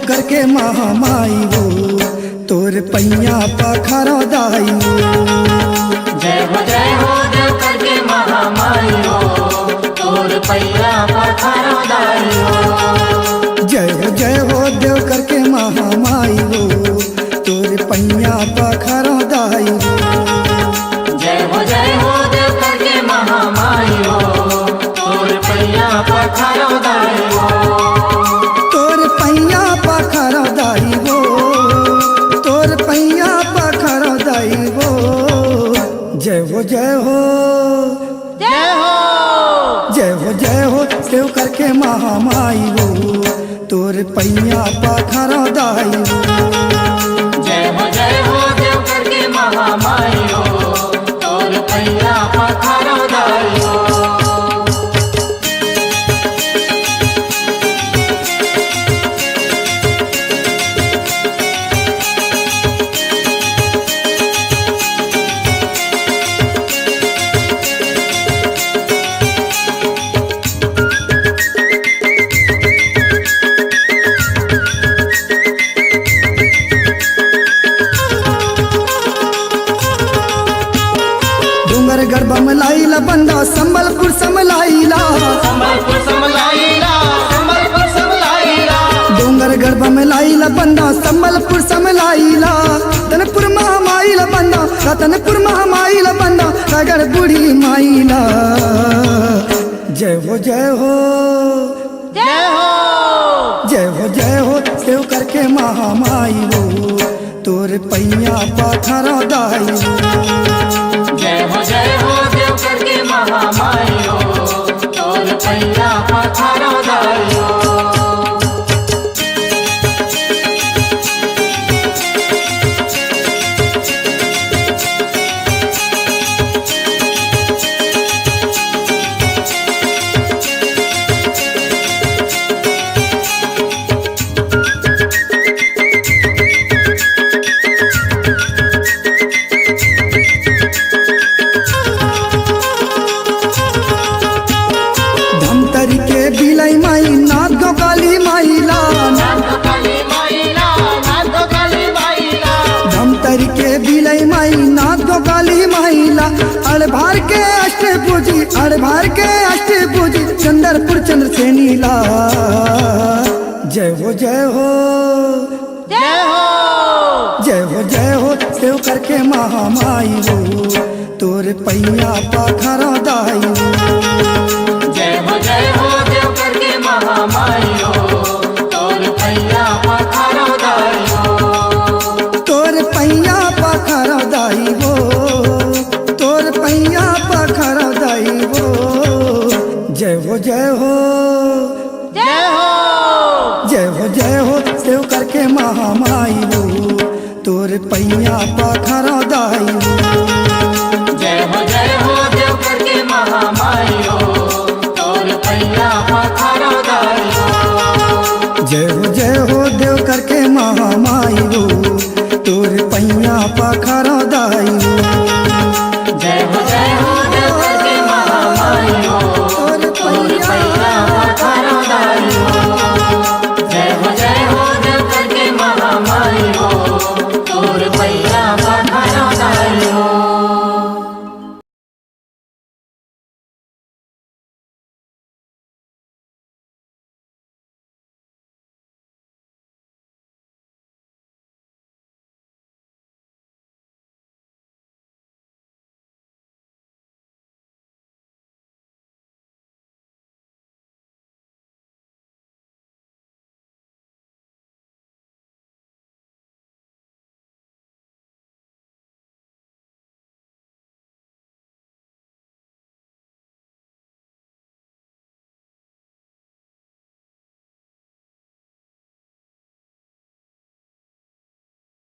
करके महामाई हो तोर पैया पखारो दाई हो। जय हो देव करके महामाई हो तोर पैया पखारो दाई हो। जय हो देव करके महामाई हो तोर पैया पखारो दाई हो। जय हो देव करके महामाई हो तोर पैया पखारो दाई हो। तोर पैया पखारो दाई हो तोर पैया पखारो दाई हो। जय हो जय हो जय हो देव करके महामाई हो तोर पैया पखारो दाई हो। जय हो देव करके महामाई हो तोर पैया पखारो दाई हो। डूंगर गढ़ लाइला बंदा संबलपुर समलाइला। संबलपुर समलाइला संबलपुर समलाइला। डूंगर गढ़ लाइला बंदा संबलपुर समलाइला। रतनपुर महामाइला बंदा रतनपुर महामाइला बंदा सागर बूढ़ी माइला। जय हो जय हो देव करके महामाई हो तोर पैया पखारो दाई हो। जय हो देव करके महामाई हो तोर पैया पखारो दाई हो। धमतरी के बिलाई माई नाथ गो काली माइला। धमतरी के बिलाई माई नाथ गो काली माइला। अड़भार के अष्टभुजी अड़भार के अष्टभुजी चंद्रपुर चंद्र से नीला। जय हो देव करके महामाई हो तोर पैया पखारो दाई हो। जय हो देव करके महामाई हो तोर पैया पखारो दाई हो। तोर पैया पखारो दाई हो तोर पैया पखारो दाई हो। जय हो देव करके महामाई हो तोर पैया पखारो दाई हो। जय हो देव करके महामाई हो तोर पैया पखारो दाई हो। जय हो देव करके महामाई हो तोर पैया पखारो दाई हो।